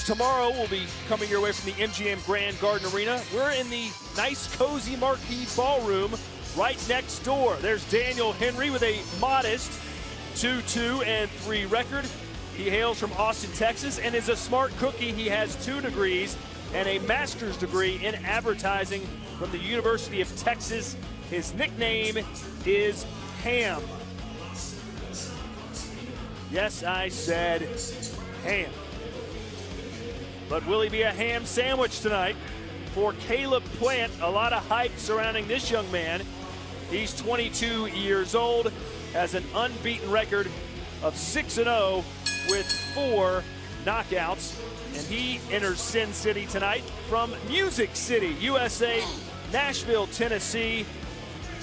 tomorrow will be coming your way from the MGM Grand Garden Arena. We're in the nice, cozy marquee ballroom right next door. There's Daniel Henry with a modest 2-2-3 record. He hails from Austin, Texas, and is a smart cookie. He has 2 degrees and a master's degree in advertising from the University of Texas. His nickname is Ham. Yes, I said ham. But will he be a ham sandwich tonight? For Caleb Plant, a lot of hype surrounding this young man. He's 22 years old, has an unbeaten record of 6-0 with 4 knockouts. And he enters Sin City tonight from Music City, USA, Nashville, Tennessee.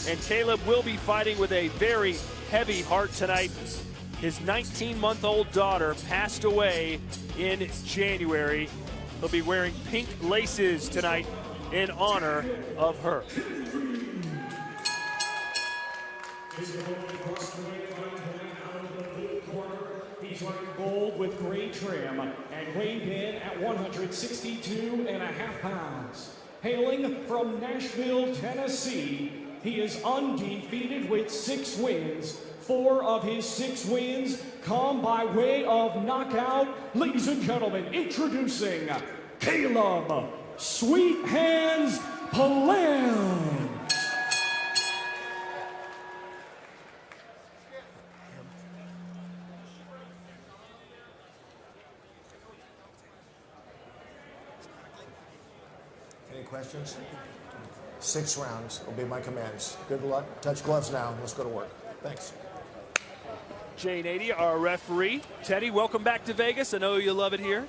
And Caleb will be fighting with a very heavy heart tonight. His 19-month-old daughter passed away in January. He'll be wearing pink laces tonight in honor of her. He's wearing gold with gray trim and weighed in at 162.5 pounds. Hailing from Nashville, Tennessee, he is undefeated with 6 wins. 4 of his 6 wins come by way of knockout. Ladies and gentlemen, introducing Caleb Sweet Hands Plant. Any questions? 6 rounds will be my commands. Good luck. Touch gloves now. Let's go to work. Thanks. Jay Nady, our referee. Teddy, welcome back to Vegas. I know you love it here.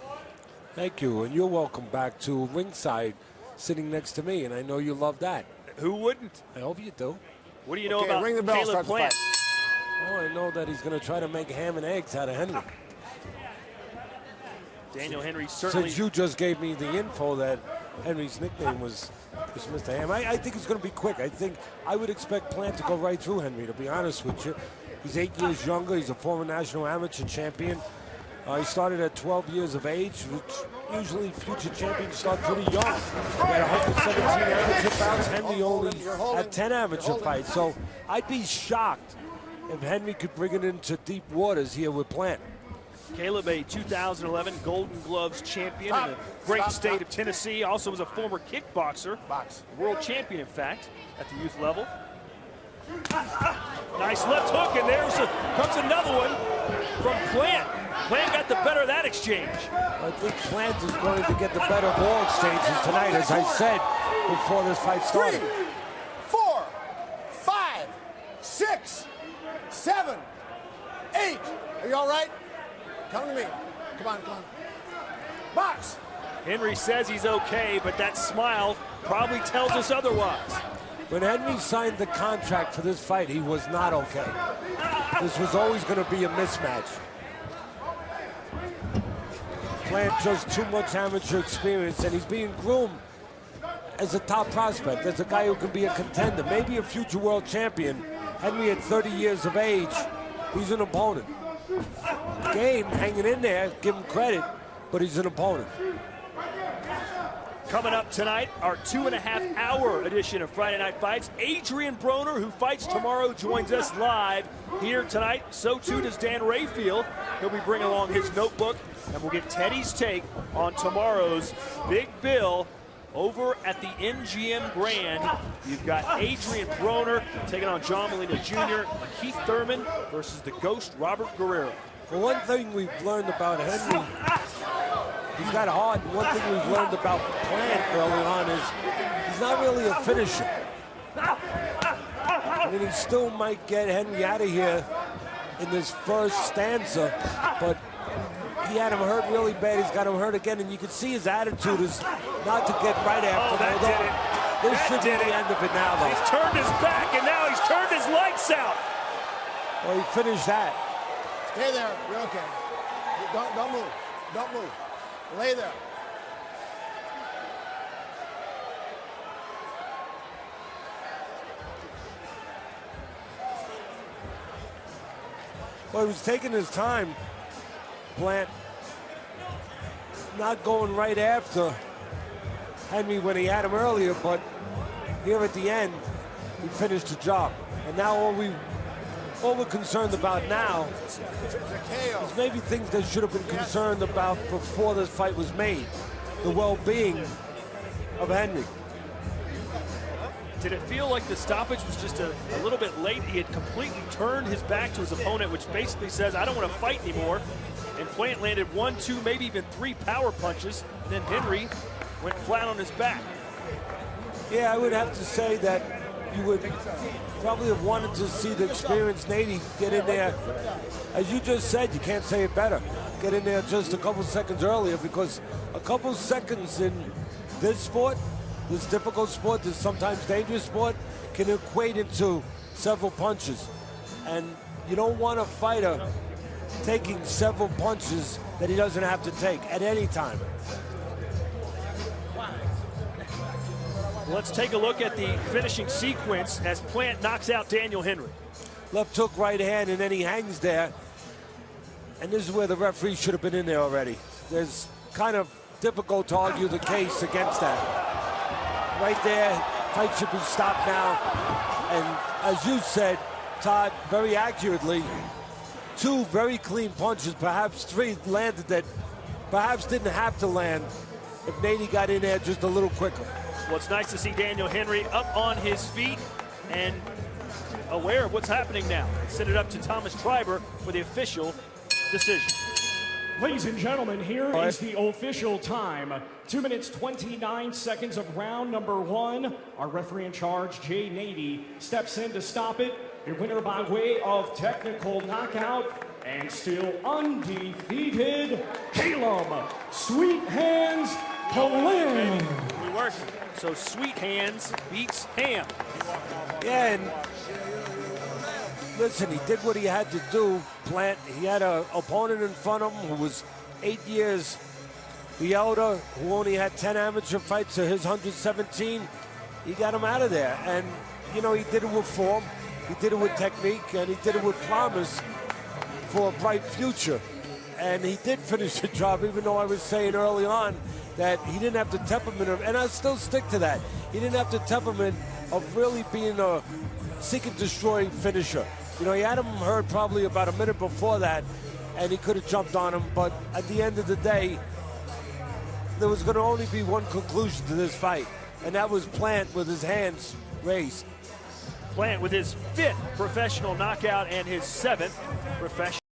Thank you, and you're welcome back to ringside, sitting next to me, and I know you love that. Who wouldn't? I hope you do. What do you know about ring the bell, Caleb Plant? Oh, I know that he's going to try to make ham and eggs out of Henry. Daniel Henry certainly. Since you just gave me the info that Henry's nickname was Mr. Ham, I think it's going to be quick. I would expect Plant to go right through Henry, to be honest with you. He's 8 years younger. He's a former national amateur champion. He started at 12 years of age, which usually future champions start pretty young. He had 117 amateur bouts. Henry only had 10 amateur fights. So I'd be shocked if Henry could bring it into deep waters here with Plant. Caleb, a 2011 Golden Gloves champion in the great state of Tennessee. Also was a former kickboxer. World champion, in fact, at the youth level. Nice left hook, and comes another one from Plant. Plant got the better of that exchange. I think Plant is going to get the better of all exchanges tonight, as I said before this fight started. 3, 4, 5, 6, 7, 8. Are you all right? Come to me. Come on, come on. Box! Henry says he's okay, but that smile probably tells us otherwise. When Henry signed the contract for this fight, he was not okay. This was always going to be a mismatch. Plant just too much amateur experience, and he's being groomed as a top prospect, as a guy who can be a contender, maybe a future world champion. Henry at 30 years of age, he's an opponent. Game hanging in there, give him credit, but he's an opponent. Coming up tonight, our 2.5-hour edition of Friday Night Fights. Adrian Broner, who fights tomorrow, joins us live here tonight. So too does Dan Rayfield. He'll be bringing along his notebook, and we'll get Teddy's take on tomorrow's big bill over at the MGM Grand. You've got Adrian Broner taking on John Molina Jr., Keith Thurman versus the Ghost Robert Guerrero. Well, one thing we've learned about Henry, he's got heart. One thing we've learned about Plant early on is he's not really a finisher. I mean, he still might get Henry out of here in this first stanza, but he had him hurt really bad. He's got him hurt again, and you can see his attitude is not to get right after that. Did it. This should be the end of it now, though. He's turned his back, and now he's turned his lights out. Well, he finished that. Stay there. You're okay. Don't move. Don't move. Lay there. Well, he was taking his time, Plant. not going right after Henry when he had him earlier, but here at the end, he finished the job. And now all we're concerned about now is maybe things that should have been concerned about before this fight was made. The well-being of Henry. Did it feel like the stoppage was just a little bit late? He had completely turned his back to his opponent, which basically says, I don't want to fight anymore. And Plant landed 1, 2, maybe even 3 power punches. And then Henry went flat on his back. Yeah, I would have to say that you would probably have wanted to see the experienced Nady get in there. As you just said, you can't say it better. Get in there just a couple seconds earlier, because a couple seconds in this sport, this difficult sport, this sometimes dangerous sport, can equate into several punches. And you don't want a fighter taking several punches that he doesn't have to take at any time. Let's take a look at the finishing sequence as Plant knocks out Daniel Henry. Left hook, right hand, and then he hangs there. And this is where the referee should have been in there already. There's kind of difficult to argue the case against that. Right there, fight should be stopped now. And as you said, Todd, very accurately, 2 very clean punches, perhaps 3 landed that perhaps didn't have to land if Nady got in there just a little quicker. Well, it's nice to see Daniel Henry up on his feet and aware of what's happening now. Send it up to Thomas Triber for the official decision. Ladies and gentlemen, here is the official time. 2 minutes, 29 seconds of round number 1. Our referee in charge, Jay Nady, steps in to stop it. Your winner by way of technical knockout and still undefeated, Caleb Sweet Hands Plant. We work. So Sweet Hands beats Ham. Yeah, and listen, he did what he had to do, Plant. He had an opponent in front of him who was 8 years the elder, who only had 10 amateur fights to his 117. He got him out of there. And, you know, he did it with form, he did it with technique, and he did it with promise for a bright future. And he did finish the job, even though I was saying early on that he didn't have the temperament of, and I still stick to that, he didn't have the temperament of really being a seek and destroy finisher. You know, he had him hurt probably about a minute before that, and he could have jumped on him, but at the end of the day, there was going to only be one conclusion to this fight, and that was Plant with his hands raised. Plant with his 5th professional knockout and his 7th professional